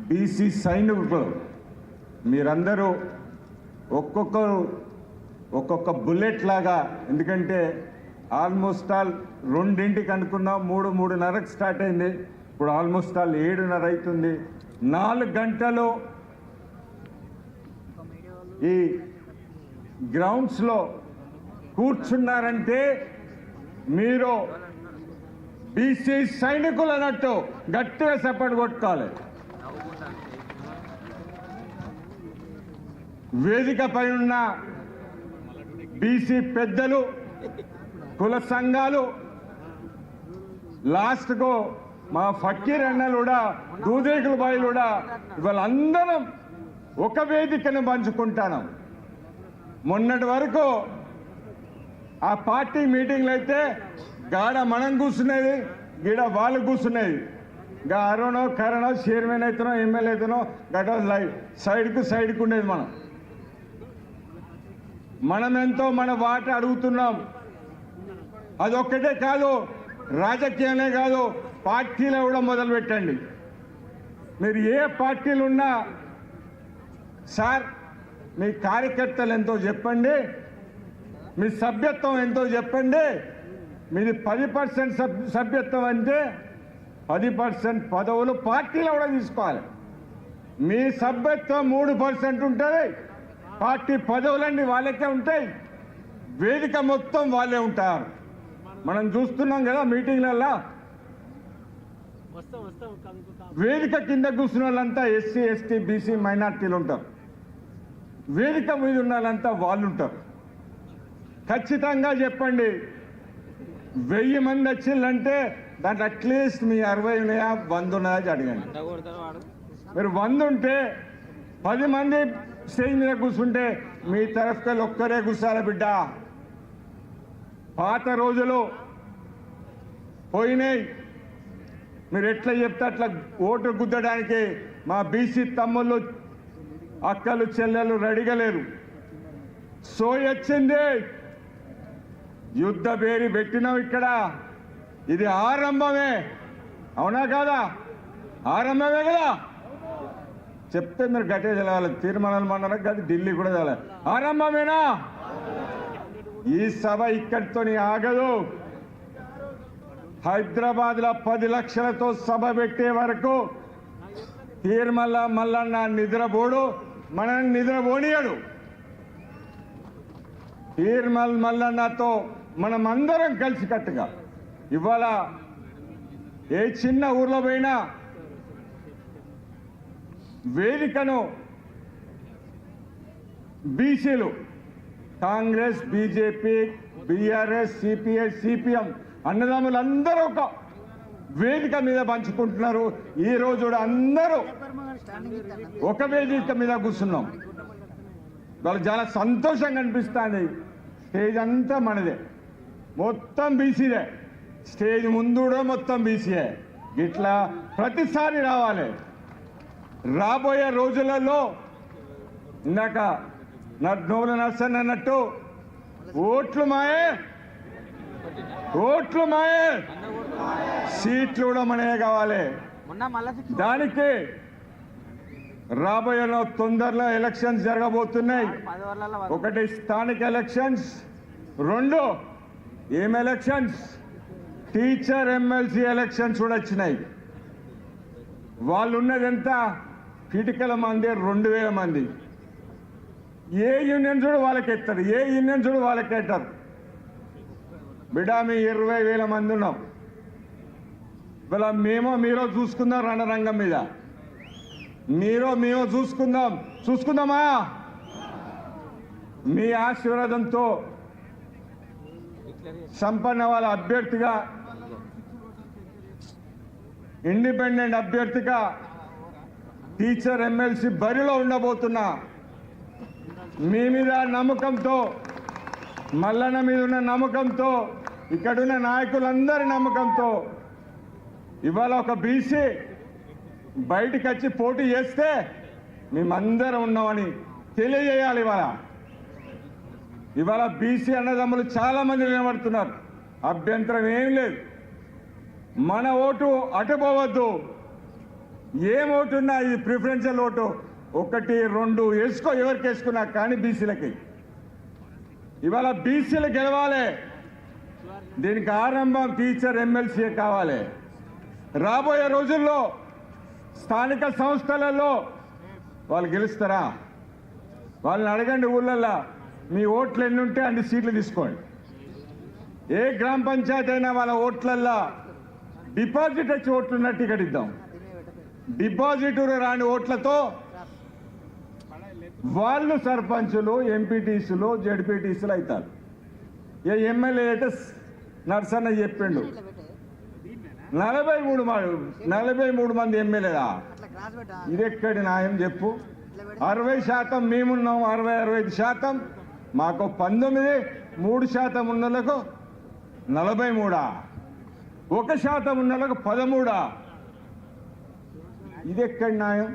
BC సైనికులు మీరందరూ ఒక్కొక్క బుల్లెట్ లాగా, ఎందుకంటే ఆల్మోస్ట్ ఆల్ 2ంటికి అనుకున్నాం, 3:30కి స్టార్ట్ అయింది, ఇప్పుడు ఆల్మోస్ట్ ఆల్ 7:30 అవుతుంది. 4 గంటలు ఈ గ్రౌండ్స్లో కూర్చున్నారంటే మీరు బీసీ సైనికులు అన్నట్టు గట్టిగా సపోర్ట్ కొట్టుకోవాలి. వేదికపై ఉన్న బీసీ పెద్దలు, కుల సంఘాలు, లాస్ట్కు మా ఫకీర్ అన్నలు కూడా, దూదేకుల బాయిలు కూడా, ఇవాళ అందరం ఒక వేదికను పంచుకుంటాను. మొన్నటి వరకు ఆ పార్టీ మీటింగ్లు అయితే గాడ మనం కూర్చునేది, గీడ వాళ్ళు కూర్చునేది. ఇంకా అరుణో కరణో చైర్మన్ అవుతునో ఎమ్మెల్యే అవుతునో గట సైడ్కు ఉండేది. మనం ఎంతో మన వాట అడుగుతున్నాం. అదొక్కటే కాదు, రాజకీయాలే కాదు, పార్టీలో కూడా మొదలు పెట్టండి. మీరు ఏ పార్టీలు ఉన్నా సార్, మీ కార్యకర్తలు ఎంతో చెప్పండి, మీ సభ్యత్వం ఎంతో చెప్పండి. మీది 10% సభ్యత్వం అంటే 10% పదవులు పార్టీలో కూడా తీసుకోవాలి. మీ సభ్యత్వం 3% ఉంటుంది, పార్టీ పదవులన్నీ వాళ్ళకే ఉంటాయి, వేదిక మొత్తం వాళ్ళే ఉంటారు. మనం చూస్తున్నాం కదా మీటింగ్లల్లో, వేదిక కింద కూర్చున్న వాళ్ళంతా ఎస్సీ, ఎస్టీ, బీసీ, మైనార్టీలు ఉంటారు. వేదిక మీద ఉన్న వాళ్ళంతా వాళ్ళు ఉంటారు. ఖచ్చితంగా చెప్పండి, 1000 మంది వచ్చిందంటే దాంట్లో అట్లీస్ట్ మీ 60 ఉన్నాయా, 100 ఉన్నాయా అడగండి. మీరు 100 ఉంటే 10 మంది స్టేజ్ మీద కూర్చుంటే మీ తరఫుకెళ్ళి ఒక్కరే కూర్చోాలి బిడ్డ. పాత రోజులు పోయినాయి. మీరు ఎట్లా చెప్తే అట్లా ఓటు గుద్దడానికి మా బీసీ తమ్ముళ్ళు, అక్కలు, చెల్లెలు రెడీగా లేరు. సోయి వచ్చింది, యుద్ధ బేరి పెట్టినాం ఇక్కడ. ఇది ఆరంభమే, అవునా కాదా? ఆరంభమే కదా. చెప్తే మీరు గట్టిగా తెలవాలి. తీర్మానాలు మండలం కాదు, ఢిల్లీ కూడా తెలవాలి. ఆరంభమేనా? ఈ సభ ఇక్కడితో ఆగదు. హైదరాబాద్లో 10 లక్షలతో సభ పెట్టే వరకు తీర్మల మల్లన్న నిద్రపోడు, మనల్ని నిద్రపోనియడు. తీర్మల్ మల్లన్నతో మనం అందరం కలిసికట్టుగా ఇవాళ ఏ చిన్న ఊర్లో పోయినా వేదికను బీసీలు, Congress, BJP, BRS, CPI, CPM అన్నదమ్ములందరూ ఒక వేదిక మీద పంచుకుంటున్నారు. ఈ రోజు కూడా అందరూ ఒక వేదిక మీద కూర్చున్నాం. వాళ్ళు చాలా సంతోషంగా అనిపిస్తుంది. స్టేజ్ అంతా మనదే, మొత్తం బీసీదే. స్టేజ్ ముందు కూడా మొత్తం బీసీయే. ఇట్లా ప్రతిసారి రావాలి. రాబోయే రోజులలో ఇందాక నోముల నర్సన్ అన్నట్టు ఓట్లు మాయే, ఓట్లు మాయే, సీట్లు కూడా మనయే కావాలి. దానికి రాబోయే తొందరలో ఎలక్షన్స్ జరగబోతున్నాయి. ఒకటి స్థానిక ఎలక్షన్స్, 2 ఏం ఎలక్షన్స్, టీచర్ ఎమ్మెల్సీ ఎలక్షన్స్ కూడా వచ్చినాయి. వాళ్ళు ఉన్నది ఎంత, కిటికల మంది 2000 మంది. ఏ యూనియన్ చూడు వాళ్ళకి ఎత్తారు, ఏ యూనియన్ చూడు వాళ్ళకి ఎత్తారు. బిడా మీ 20,000 మంది ఉన్నాం. ఇవాళ మీరో చూసుకుందాం రణరంగం మీద, మేము చూసుకుందామా? మీ ఆశీర్వాదంతో సంపన్న వాళ్ళ అభ్యర్థిగా, ఇండిపెండెంట్ అభ్యర్థిగా టీచర్ ఎమ్మెల్సీ బరిలో ఉండబోతున్నా. మీ మీద నమ్మకంతో, మల్లన్న మీద ఉన్న నమ్మకంతో, ఇక్కడున్న నాయకులందరి నమ్మకంతో ఇవాళ ఒక బీసీ బయటికి వచ్చి పోటీ చేస్తే మేమందరం ఉన్నామని తెలియజేయాలి. ఇవాళ బీసీ అన్నదమ్ములు చాలా మంది నిలబడుతున్నారు. అభ్యంతరం ఏం లేదు. మన ఓటు అటుపోవద్దు. ఏం ఓటు ఉన్నా ఇది ప్రిఫరెన్షియల్ ఓటు 1, 2 వేసుకో, ఎవరికి వేసుకున్నా కానీ బీసీలకి. ఇవాళ బీసీలు గెలవాలి. దీనికి ఆరంభం టీచర్ ఎమ్మెల్సీ కావాలి. రాబోయే రోజుల్లో స్థానిక సంస్థలలో వాళ్ళు గెలుస్తారా? వాళ్ళని అడగండి. ఊళ్ళల్లో మీ ఓట్లు ఎన్ని ఉంటే అన్ని సీట్లు తీసుకోండి. ఏ గ్రామ పంచాయతీ అయినా వాళ్ళ ఓట్లల్లో డిపాజిట్ వచ్చి ఓట్లున్న టికెట్ ఇద్దాం. డిపాజిట్ రాని ఓట్లతో వాళ్ళు సర్పంచులు, ఎంపీటీసీలు, జడ్పీటీసీలు అవుతారు. ఏ ఎమ్మెల్యే అయితే నర్సన్న చెప్పిండు 43 మంది ఎమ్మెల్యేలా. ఇది ఎక్కడి న్యాయం చెప్పు? 60% మేమున్నాం, 65% మాకు 19, 3% ఉన్నోళ్ళకు 43, 1% ఉన్నోళ్ళకు 13. ఇది ఎక్కడి న్యాయం?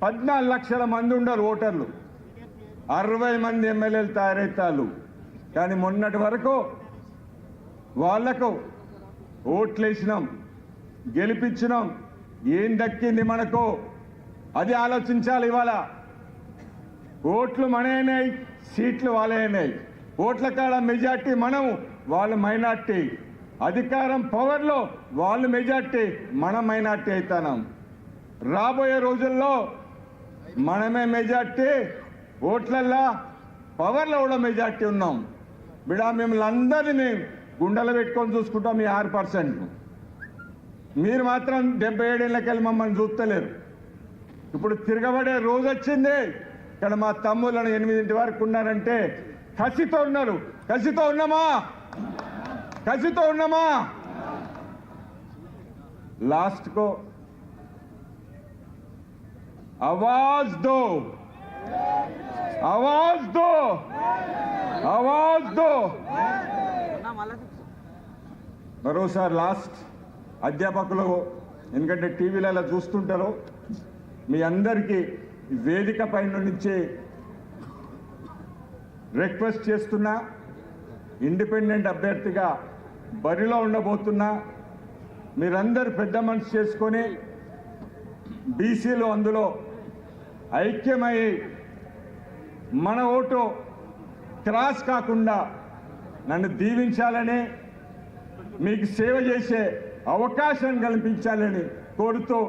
14 లక్షల మంది ఉండరు ఓటర్లు, 60 మంది ఎమ్మెల్యేలు తయారవుతారు. కానీ మొన్నటి వరకు వాళ్లకు ఓట్లేసినాం, గెలిపించినాం. ఏం దక్కింది మనకు? అది ఆలోచించాలి. ఇవాళ ఓట్లు మనైనాయి, సీట్లు వాళ్ళైనాయి. ఓట్ల కాడ మెజార్టీ మనము, వాళ్ళు మైనార్టీ. అధికారం పవర్లో వాళ్ళు మెజార్టీ, మనం మైనార్టీ అవుతున్నాం. రాబోయే రోజుల్లో మనమే మెజార్టీ, ఓట్లల్లో పవర్లో కూడా మెజార్టీ ఉన్నాం. బిడా మిమ్మల్ని అందరినీ మేము గుండెలు పెట్టుకొని చూసుకుంటాం. మీ 6%, మీరు మాత్రం 77 ఏళ్ళకెళ్ళి మమ్మల్ని చూస్తలేరు. ఇప్పుడు తిరగబడే రోజు వచ్చింది. ఇక్కడ మా తమ్ముళ్ళను 8 వరకు ఉన్నారంటే కసితో ఉన్నారు. కసితో ఉన్నామా? కసితో ఉన్నామా? लास्ट को आवाज दो, आवाज दो, आवाज दो. మరోసారి లాస్ట్ అధ్యాపకులు, ఎందుకంటే టీవీలలో చూస్తుంటారు, మీ అందరికీ వేదిక పైన నుంచి రిక్వెస్ట్ చేస్తున్నా, ఇండిపెండెంట్ అభ్యర్థిగా బరిలో ఉండబోతున్నా. మీరందరూ పెద్ద మనసు చేసుకొని బీసీలు అందులో ఐక్యమై మన ఓటు క్రాస్ కాకుండా నన్ను దీవించాలని, మీకు సేవ చేసే అవకాశం కల్పించాలని కోరుతూ,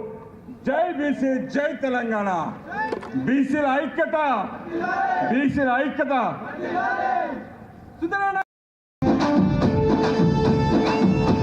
జై బీసీ, జై తెలంగాణ. బీసీల ఐక్యత, బీసీల ఐక్యత.